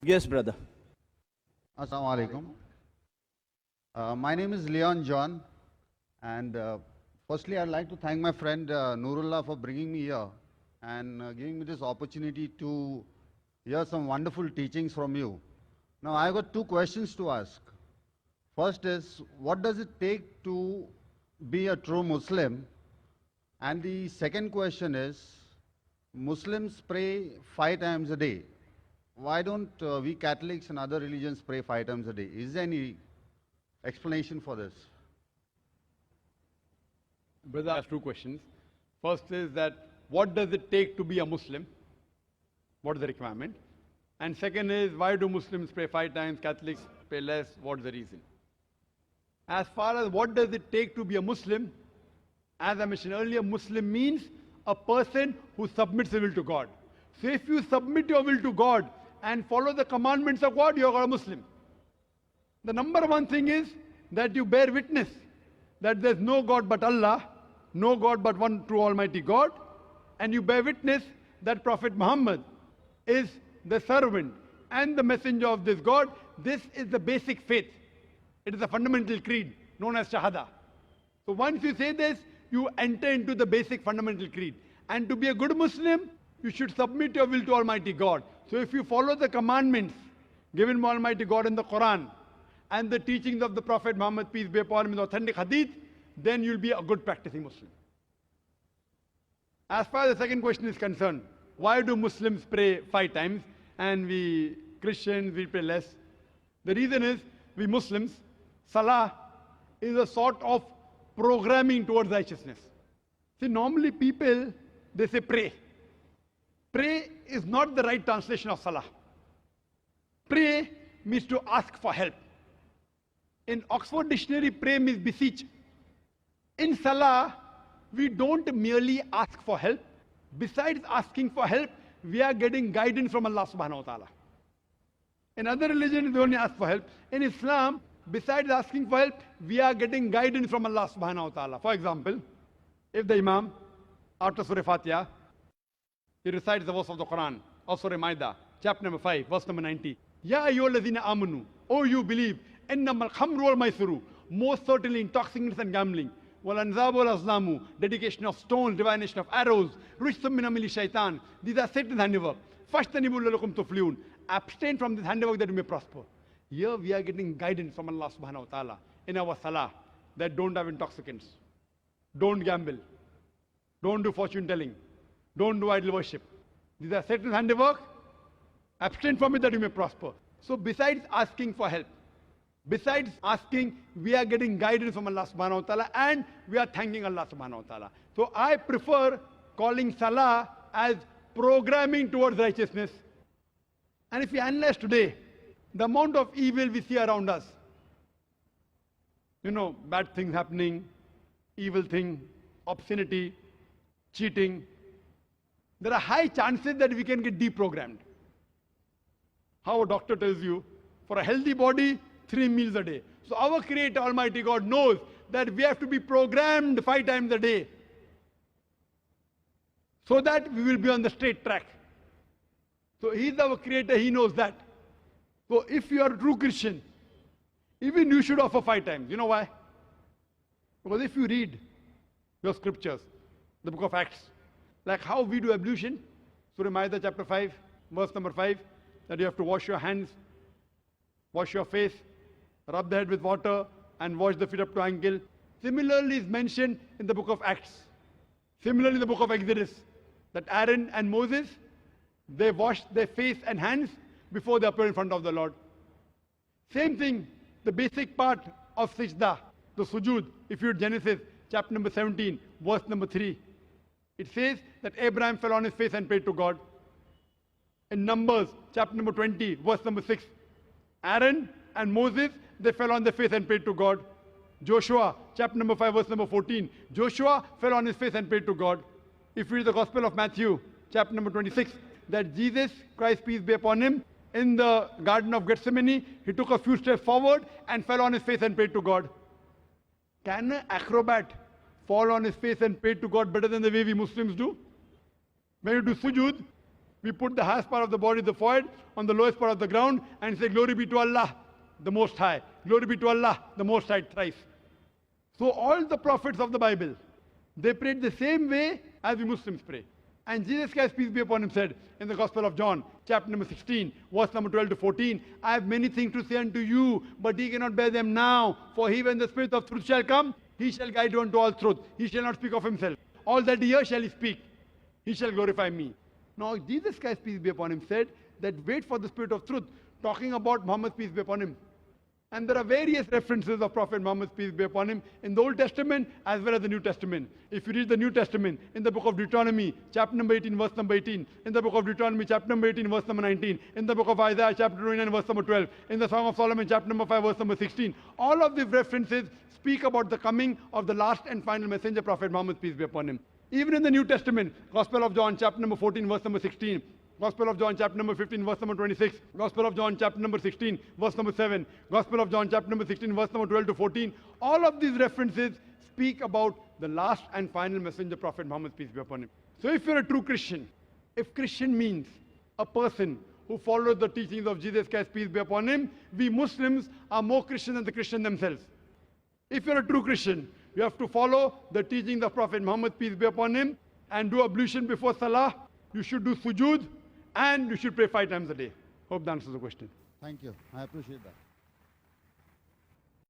Yes, brother. Assalamu alaikum. My name is Leon John, and firstly, I'd like to thank my friend Nurullah for bringing me here and giving me this opportunity to hear some wonderful teachings from you. Now, I've got two questions to ask. First is, what does it take to be a true Muslim? And the second question is, Muslims pray 5 times a day. Why don't we Catholics and other religions pray 5 times a day? Is there any explanation for this? Brother asked two questions. First is that what does it take to be a Muslim? What is the requirement? And second is why do Muslims pray 5 times, Catholics pray less? What is the reason? As far as what does it take to be a Muslim, as I mentioned earlier, Muslim means a person who submits his will to God. So if you submit your will to God and follow the commandments of God, you are a Muslim. The number one thing is that you bear witness that there's no God but Allah, no God but one true Almighty God, and you bear witness that Prophet Muhammad is the servant and the messenger of this God. This is the basic faith. It is a fundamental creed known as Shahada. So once you say this, you enter into the basic fundamental creed. And to be a good Muslim, you should submit your will to Almighty God. So if you follow the commandments given by Almighty God in the Quran and the teachings of the Prophet Muhammad, peace be upon him, in the authentic hadith, then you'll be a good practicing Muslim. As far as the second question is concerned, why do Muslims pray 5 times and we Christians, we pray less? The reason is, we Muslims, Salah is a sort of programming towards righteousness. See, normally people, they say pray. Pray is not the right translation of Salah. Pray means to ask for help. In Oxford Dictionary, pray means beseech. In Salah, we don't merely ask for help. Besides asking for help, we are getting guidance from Allah subhanahu wa ta'ala. In other religions, we only ask for help. In Islam, besides asking for help, we are getting guidance from Allah subhanahu wa ta'ala. For example, if the Imam, after Surah Fatiha, he recites the verse of the Quran, of Surah Maida, chapter number 5, verse number 90. Ya ayyuhalladhina amanu, O you believe, innamal khamru wal maisuru, most certainly intoxicants and gambling, wal anzabu wal azlamu, dedication of stones, divination of arrows, rijsum min amali shaitan, these are Satan's handiwork. Fashtanibu lalakum tuflihun, abstain from this handiwork that you may prosper. Here we are getting guidance from Allah subhanahu wa ta'ala in our salah that don't have intoxicants, don't gamble, don't do fortune telling, don't do idol worship. These are Satan's handiwork. Abstain from it that you may prosper. So besides asking for help, besides asking, we are getting guidance from Allah subhanahu wa ta'ala and we are thanking Allah subhanahu wa ta'ala. So I prefer calling salah as programming towards righteousness. And if we analyze today, the amount of evil we see around us, bad things happening, evil thing, obscenity, cheating, there are high chances that we can get deprogrammed. How a doctor tells you, for a healthy body, 3 meals a day. So our Creator, Almighty God, knows that we have to be programmed 5 times a day so that we will be on the straight track. So He's our Creator, He knows that. So if you are a true Christian, even you should offer 5 times. You know why? Because if you read your scriptures, the book of Acts, like how we do ablution, Surah Maida chapter 5, verse number 5, that you have to wash your hands, wash your face, rub the head with water, and wash the feet up to ankle. Similarly is mentioned in the book of Acts. Similarly in the book of Exodus, that Aaron and Moses, they washed their face and hands before they appeared in front of the Lord. Same thing, the basic part of Sajda, the sujood, if you read Genesis chapter number 17, verse number 3. It says that Abraham fell on his face and prayed to God. In Numbers chapter number 20, verse number 6, Aaron and Moses, they fell on their face and prayed to God. Joshua chapter number 5, verse number 14, Joshua fell on his face and prayed to God. If you read the Gospel of Matthew chapter number 26, that Jesus Christ, peace be upon him, in the Garden of Gethsemane, he took a few steps forward and fell on his face and prayed to God. Can an acrobat fall on his face and pray to God better than the way we Muslims do? When you do sujood, We put the highest part of the body, the forehead, on the lowest part of the ground and say, Glory be to Allah, the Most High. Glory be to Allah, the Most High, thrice. So all the prophets of the Bible, they prayed the same way as we Muslims pray. And Jesus Christ, peace be upon him, said in the Gospel of John, chapter number 16, verse number 12 to 14, I have many things to say unto you, but ye cannot bear them now. For he, when the Spirit of truth shall come, he shall guide you unto all truth. He shall not speak of himself. All that he hears shall he speak. He shall glorify me. Now, Jesus Christ, peace be upon him, said that wait for the Spirit of truth, talking about Muhammad, peace be upon him. And there are various references of Prophet Muhammad, peace be upon him, in the Old Testament as well as the New Testament. If you read the New Testament, in the book of Deuteronomy, chapter number 18, verse number 18, in the book of Deuteronomy, chapter number 18, verse number 19, in the book of Isaiah, chapter 29, verse number 12, in the Song of Solomon, chapter number 5, verse number 16, all of these references speak about the coming of the last and final messenger, Prophet Muhammad, peace be upon him. Even in the New Testament, Gospel of John, chapter number 14, verse number 16, Gospel of John, chapter number 15, verse number 26, Gospel of John, chapter number 16, verse number 7, Gospel of John, chapter number 16, verse number 12 to 14, all of these references speak about the last and final messenger, Prophet Muhammad, peace be upon him. So if you're a true Christian, if Christian means a person who follows the teachings of Jesus Christ, peace be upon him, we Muslims are more Christian than the Christian themselves. If you're a true Christian, you have to follow the teachings of Prophet Muhammad, peace be upon him, and do ablution before Salah. You should do sujood, and you should pray 5 times a day. Hope that answers the question. Thank you. I appreciate that.